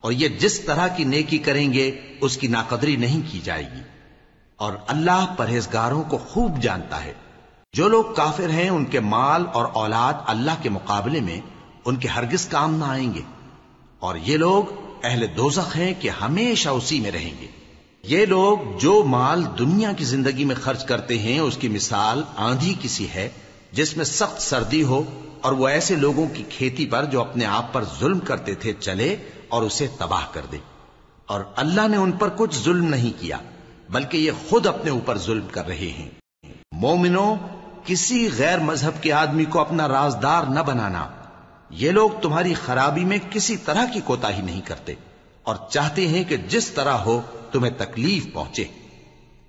اور یہ جس طرح کی نیکی کریں گے اس کی ناقدری نہیں کی جائے گی، اور اللہ پرہیزگاروں کو خوب جانتا ہے۔ جو لوگ کافر ہیں ان کے مال اور اولاد اللہ کے مقابلے میں ان کے ہرگز کام نہ آئیں گے، اور یہ لوگ اہل دوزخ ہیں کہ ہمیشہ اسی میں رہیں گے۔ یہ لوگ جو مال دنیا کی زندگی میں خرچ کرتے ہیں اس کی مثال آندھی کی سی ہے جس میں سخت سردی ہو اور وہ ایسے لوگوں کی کھیتی پر جو اپنے آپ پر ظلم کرتے تھے چلے اور اسے تباہ کر دے۔ اور اللہ نے ان پر کچھ ظلم نہیں کیا بلکہ یہ خود اپنے اوپر ظلم کر رہے ہیں۔ مومنوں، کسی غیر مذہب کے آدمی کو اپنا رازدار نہ بنانا۔ یہ لوگ تمہاری خرابی میں کسی طرح کی کوتاہی نہیں کرتے اور چاہتے ہیں کہ جس طرح ہو تمہیں تکلیف پہنچے۔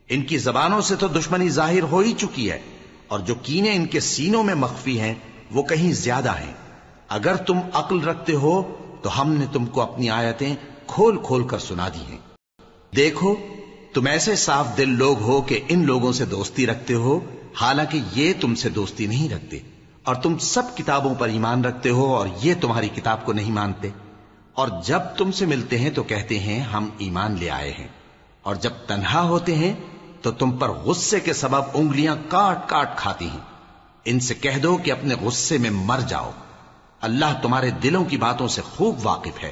ان کی زبانوں سے تو دشمنی ظاہر ہو ہی چکی ہے، اور جو کینے ان کے سینوں میں مخفی ہیں وہ کہیں زیادہ ہیں۔ اگر تم عقل رکھتے ہو تو ہم نے تم کو اپنی آیتیں کھول کھول کر سنا دی ہیں۔ دیکھو، تم ایسے صاف دل لوگ ہو کہ ان لوگوں سے دوستی رکھتے ہو، حالانکہ یہ تم سے دوستی نہیں رکھتے، اور تم سب کتابوں پر ایمان رکھتے ہو اور یہ تمہاری کتاب کو نہیں مانتے۔ اور جب تم سے ملتے ہیں تو کہتے ہیں ہم ایمان لے آئے ہیں، اور جب تنہا ہوتے ہیں تو تم پر غصے کے سبب انگلیاں کاٹ کاٹ کھاتی ہیں۔ ان سے کہہ دو کہ اپنے غصے میں مر جاؤ، اللہ تمہارے دلوں کی باتوں سے خوب واقف ہے۔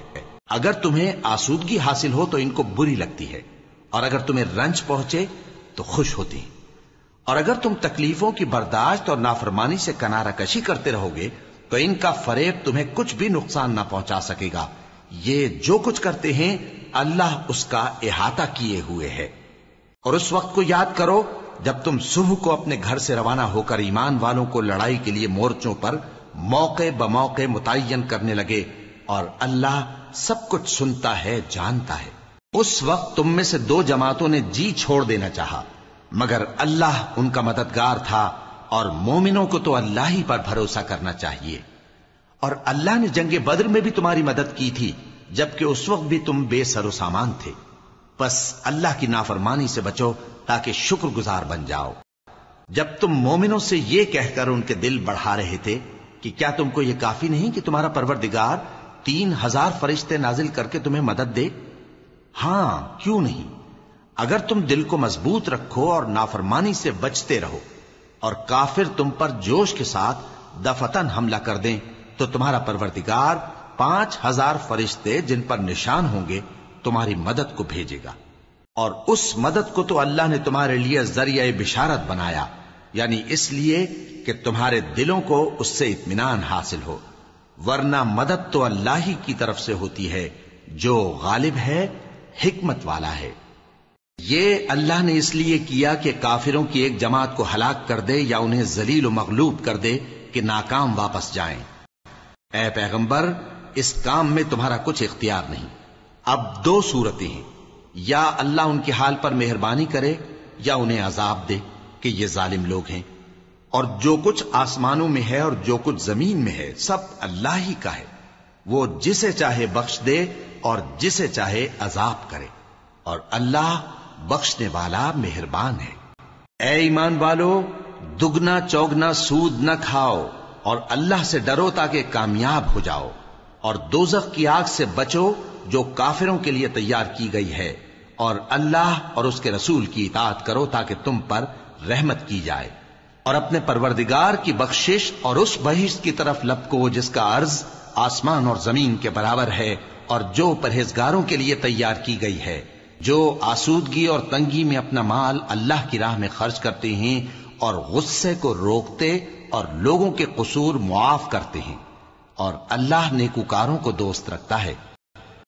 اگر تمہیں آسودگی حاصل ہو تو ان کو بری لگتی ہے، اور اگر تمہیں رنج پہنچے تو خوش ہوتی ہیں۔ اور اگر تم تکلیفوں کی برداشت اور نافرمانی سے کنارہ کشی کرتے رہو گے تو ان کا فریب تمہیں کچھ بھی نقصان نہ پہنچا سکے گا۔ یہ جو کچھ کرتے ہیں اللہ اس کا احاطہ کیے ہوئے ہے۔ اور اس وقت کو یاد کرو جب تم صبح کو اپنے گھر سے روانہ ہو کر ایمان والوں کو لڑائی کے لیے مورچوں پر موقع بموقع متعین کرنے لگے، اور اللہ سب کچھ سنتا ہے، جانتا ہے۔ اس وقت تم میں سے دو جماعتوں نے جی چھوڑ دینا چاہا، مگر اللہ ان کا مددگار تھا، اور مومنوں کو تو اللہ ہی پر بھروسہ کرنا چاہیے۔ اور اللہ نے جنگ بدر میں بھی تمہاری مدد کی تھی جبکہ اس وقت بھی تم بے سر و سامان تھے۔ بس اللہ کی نافرمانی سے بچو تاکہ شکر گزار بن جاؤ۔ جب تم مومنوں سے یہ کہہ کر ان کے دل بڑھا رہے تھے کہ کیا تم کو یہ کافی نہیں کہ تمہارا پروردگار 3000 فرشتے نازل کر کے تمہیں مدد دے؟ ہاں، کیوں نہیں؟ اگر تم دل کو مضبوط رکھو اور نافرمانی سے بچتے رہو، اور کافر تم پر جوش کے ساتھ دفتن حملہ کر دیں تو تمہارا پروردگار 5000 فرشتے جن پر نشان ہوں گے تمہاری مدد کو بھیجے گا۔ اور اس مدد کو تو اللہ نے تمہارے لیے ذریعہ بشارت بنایا، یعنی اس لیے کہ تمہارے دلوں کو اس سے اطمینان حاصل ہو، ورنہ مدد تو اللہ ہی کی طرف سے ہوتی ہے جو غالب ہے، حکمت والا ہے۔ یہ اللہ نے اس لیے کیا کہ کافروں کی ایک جماعت کو ہلاک کر دے یا انہیں ذلیل و مغلوب کر دے کہ ناکام واپس جائیں۔ اے پیغمبر، اس کام میں تمہارا کچھ اختیار نہیں۔ اب دو صورتیں ہیں، یا اللہ ان کے حال پر مہربانی کرے یا انہیں عذاب دے کہ یہ ظالم لوگ ہیں۔ اور جو کچھ آسمانوں میں ہے اور جو کچھ زمین میں ہے سب اللہ ہی کا ہے، وہ جسے چاہے بخش دے اور جسے چاہے عذاب کرے، اور اللہ بخشنے والا مہربان ہے۔ اے ایمان والو، دگنا چوگنا سود نہ کھاؤ اور اللہ سے ڈرو تاکہ کامیاب ہو جاؤ، اور دوزخ کی آگ سے بچو جو کافروں کے لیے تیار کی گئی ہے، اور اللہ اور اس کے رسول کی اطاعت کرو تاکہ تم پر رحمت کی جائے، اور اپنے پروردگار کی بخشش اور اس بہشت کی طرف لپکو جس کا عرض آسمان اور زمین کے برابر ہے، اور جو پرہیزگاروں کے لیے تیار کی گئی ہے، جو آسودگی اور تنگی میں اپنا مال اللہ کی راہ میں خرچ کرتے ہیں اور غصے کو روکتے اور لوگوں کے قصور معاف کرتے ہیں، اور اللہ نیکوکاروں کو دوست رکھتا ہے۔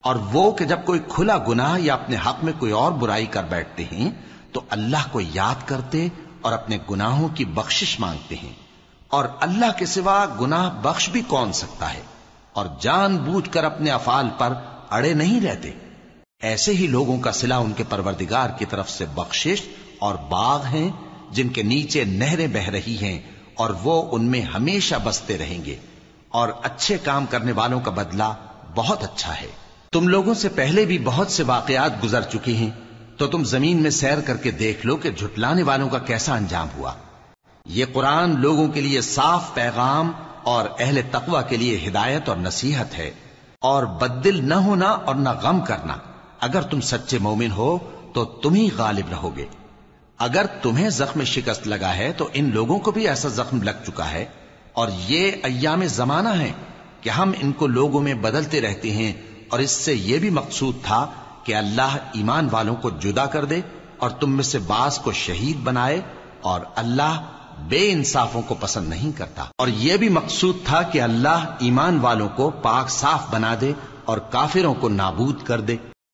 اور وہ کہ جب کوئی کھلا گناہ یا اپنے حق میں کوئی اور برائی کر بیٹھتے ہیں تو اللہ کو یاد کرتے اور اپنے گناہوں کی بخشش مانگتے ہیں، اور اللہ کے سوا گناہ بخش بھی کون سکتا ہے، اور جان بوجھ کر اپنے افعال پر اڑے نہیں رہتے۔ ایسے ہی لوگوں کا صلہ ان کے پروردگار کی طرف سے بخشش اور باغ ہیں جن کے نیچے نہریں بہ رہی ہیں، اور وہ ان میں ہمیشہ بستے رہیں گے، اور اچھے کام کرنے والوں کا بدلہ بہت اچھا ہے۔ تم لوگوں سے پہلے بھی بہت سے واقعات گزر چکے ہیں، تو تم زمین میں سیر کر کے دیکھ لو کہ جھٹلانے والوں کا کیسا انجام ہوا۔ یہ قرآن لوگوں کے لیے صاف پیغام اور اہل تقوی کے لیے ہدایت اور نصیحت ہے۔ اور بددل نہ ہونا اور نہ غم کرنا. اگر تم سچے مومن ہو تو تم ہی غالب رہو گے. اگر تمہیں زخم شکست لگا ہے تو ان لوگوں کو بھی ایسا زخم لگ چکا ہے، اور یہ ایام زمانہ ہیں کہ ہم ان کو لوگوں میں بدلتے رہتے ہیں. اور اس سے یہ بھی مقصود تھا کہ اللہ ایمان والوں کو جدا کر دے اور تم میں سے بعض کو شہید بنائے، اور اللہ بے انصافوں کو پسند نہیں کرتا. اور یہ بھی مقصود تھا کہ اللہ ایمان والوں کو پاک صاف بنا دے اور کافروں کو نابود کر دے.